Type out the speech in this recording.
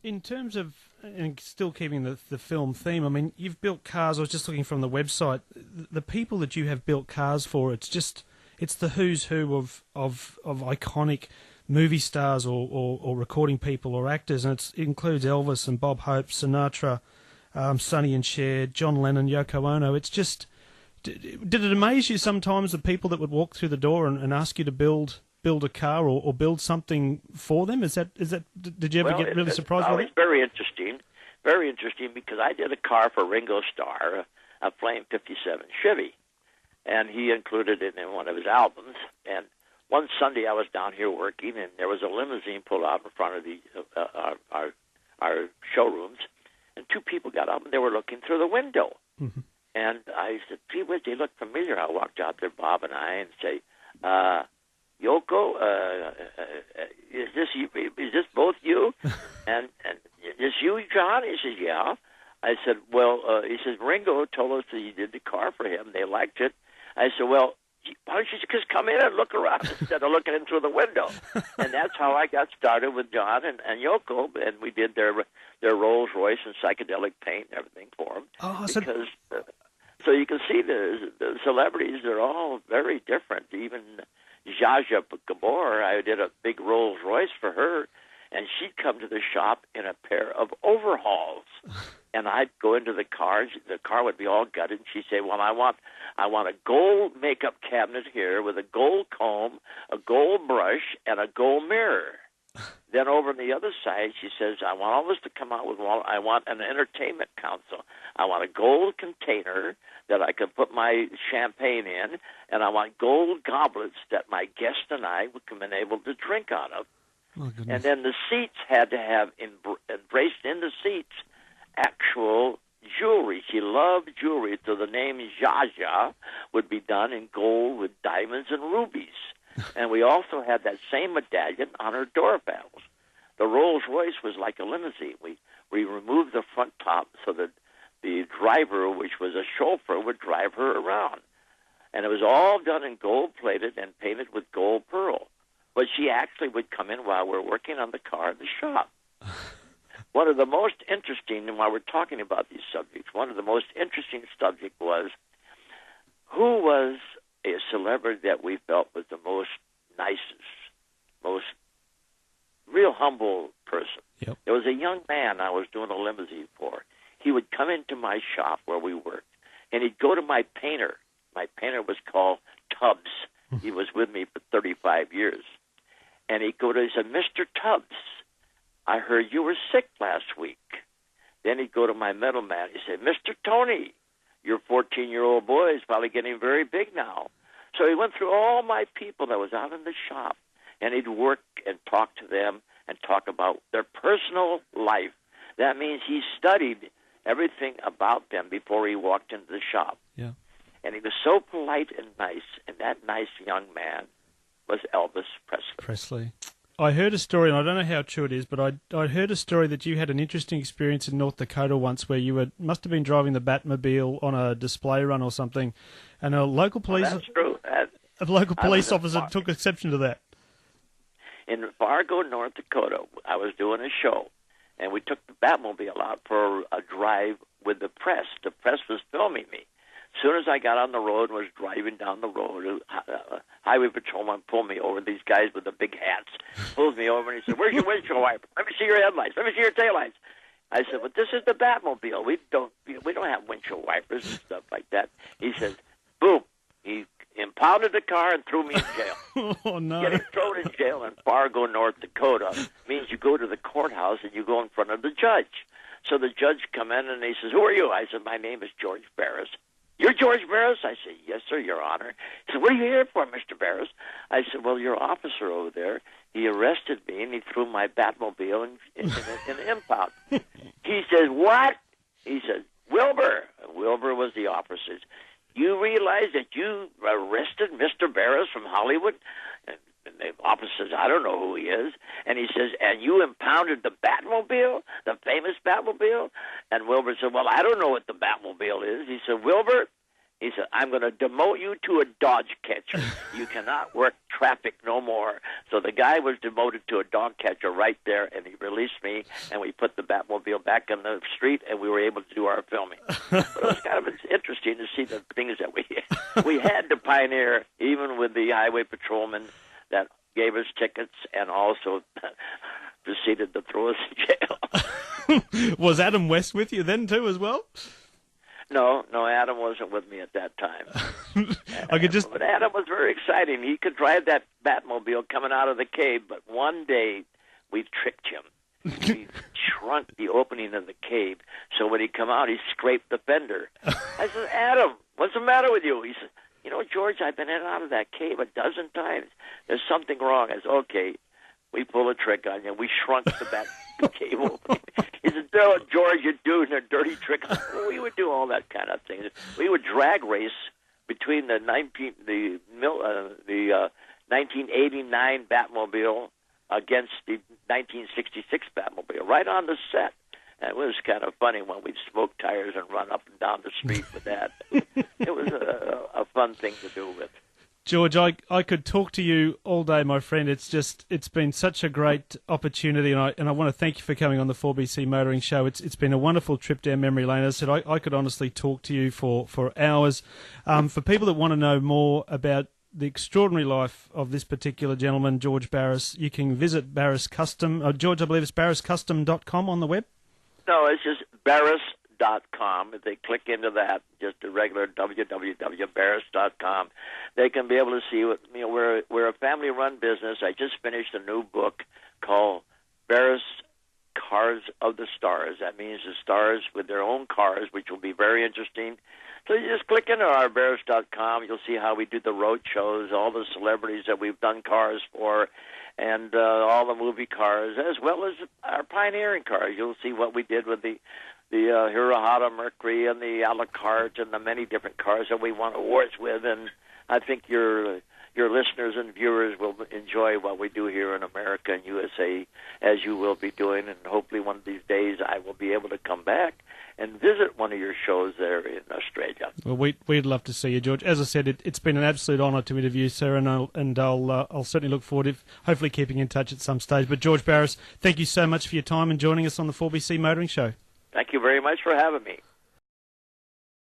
In terms of, and still keeping the film theme, I mean, you've built cars. I was just looking from the website. The people that you have built cars for, it's the who's who of iconic movie stars or recording people or actors, and it includes Elvis and Bob Hope, Sinatra, Sonny and Cher, John Lennon, Yoko Ono. It's just, did it amaze you sometimes, the people that would walk through the door and ask you to build a car or build something for them? Is that? Did you ever get really surprised by that? It's very interesting because I did a car for Ringo Starr, a Flame 57 Chevy, and he included it in one of his albums. And one Sunday I was down here working, and there was a limousine pulled out in front of the our showrooms, and two people got up and they were looking through the window. Mm-hmm. And I said, "Gee whiz, they look familiar." I walked out there, Bob and I, and say, "Yoko, is this both you?" and is this you, John? He says, "Yeah." I said, "Well," he says, "Ringo told us that you did the car for him. They liked it." I said, "Well, why don't you just come in and look around instead of looking in through the window?" And that's how I got started with John and Yoko, and we did their Rolls Royce and psychedelic paint and everything for them. Oh, so you can see the celebrities, they're all very different. Even Zsa Zsa Gabor, I did a big Rolls Royce for her, and she'd come to the shop in a pair of overhauls. And I'd go into the car would be all gutted, and she'd say, "Well, I want a gold makeup cabinet here with a gold comb, a gold brush, and a gold mirror." Then over on the other side, she says, "I want all this to come out with I want an entertainment console. I want a gold container that I can put my champagne in, and I want gold goblets that my guest and I would come in able to drink out of." Oh, and then the seats had to have embraced in the seats actual jewelry. She loved jewelry, so the name Zsa Zsa would be done in gold with diamonds and rubies. And we also had that same medallion on her door panels. The Rolls Royce was like a limousine. We removed the front top so that the driver, which was a chauffeur, would drive her around. And it was all done in gold-plated and painted with gold pearl. But she actually would come in while we're working on the car in the shop. One of the most interesting, and while we're talking about these subjects, one of the most interesting subject was who was a celebrity that we felt was the most nicest, most real humble person. Yep. There was a young man I was doing a limousine for. He would come into my shop where we worked, and he'd go to my painter. My painter was called Tubbs. He was with me for 35 years. And he'd go to, he said, "Mr. Tubbs, I heard you were sick last week." Then he'd go to my middleman. He said, "Mr. Tony, your 14-year-old boy is probably getting very big now." So he went through all my people that was out in the shop, and he'd work and talk to them and talk about their personal life. That means he studied everything about them before he walked into the shop. Yeah. And he was so polite and nice, and that nice young man was Elvis Presley. I heard a story, and I don't know how true it is, but I heard a story that you had an interesting experience in North Dakota once where you must have been driving the Batmobile on a display run or something, and a local police That's true. A local police officer took exception to that. In Fargo, North Dakota, I was doing a show, and we took the Batmobile out for a drive with the press. The press was filming me. As soon as I got on the road and was driving down the road, highway patrolman pulled me over. These guys with the big hats pulls me over, and he said, "Where's your windshield wiper? Let me see your headlights. Let me see your taillights." I said, "But this is the Batmobile. We don't have windshield wipers and stuff like that." He says, boom. He impounded the car and threw me in jail. Oh, no. Getting thrown in jail in Fargo, North Dakota means you go to the courthouse and you go in front of the judge. So the judge come in and he says, "Who are you?" I said, "My name is George Barris." "You're George Barris?" I said, "Yes, sir, Your Honor." He said, "What are you here for, Mr. Barris?" I said, "Well, your officer over there, he arrested me and he threw my Batmobile in an impound." He says, "What?" He said, "Wilbur." Wilbur was the officer. "You realize that you arrested Mr. Barris from Hollywood?" And the officer says, "I don't know who he is." And he says, "And you impounded the Batmobile, the famous Batmobile?" And Wilbur said, "Well, I don't know what the Batmobile is." He said, "Wilbur," he said, "I'm going to demote you to a dodge catcher. You cannot work traffic no more. So the guy was demoted to a dog catcher right there, and he released me, and we put the Batmobile back on the street, and we were able to do our filming. But it was kind of interesting to see the things that we had to pioneer, even with the highway patrolmen that gave us tickets and also proceeded to throw us in jail. Was Adam West with you then too as well? No, Adam wasn't with me at that time. But Adam was very exciting. He could drive that Batmobile coming out of the cave, but one day we tricked him. We shrunk the opening of the cave, so when he come out, he scraped the fender. I said, Adam, what's the matter with you? He said, you know, George, I've been in and out of that cave a dozen times. There's something wrong. I said, okay, we pull a trick on you. We shrunk the cave opening. He said, no, George, you're doing a dirty trick. We would do all that kind of thing. We would drag race between the 1989 Batmobile against the 1966 Batmobile, right on the set. And it was kind of funny when we'd smoke tires and run up and down the street with that. It was a fun thing to do with. George, I could talk to you all day, my friend. It's been such a great opportunity, and I want to thank you for coming on the 4BC Motoring Show. It's been a wonderful trip down memory lane. As I said, I could honestly talk to you for hours. For people that want to know more about the extraordinary life of this particular gentleman, George Barris, you can visit Barris Custom. George, I believe it's barriscustom.com on the web? No, it's just Barris.com. If they click into that, just a regular www.barris.com, they can be able to see what, you know, we're a family-run business. I just finished a new book called Barris Cars of the Stars. That means the stars with their own cars, which will be very interesting. So you just click into our Barris.com. You'll see how we do the road shows, all the celebrities that we've done cars for, and all the movie cars, as well as our pioneering cars. You'll see what we did with the Hirohata Mercury and the a la carte and the many different cars that we won awards with. And I think your listeners and viewers will enjoy what we do here in America and USA, as you will be doing. And hopefully one of these days I will be able to come back and visit one of your shows there in Australia. Well, we'd love to see you, George. As I said, it's been an absolute honour to interview, sir, and I'll certainly look forward to hopefully keeping in touch at some stage. But George Barris, thank you so much for your time and joining us on the 4BC Motoring Show. Thank you very much for having me.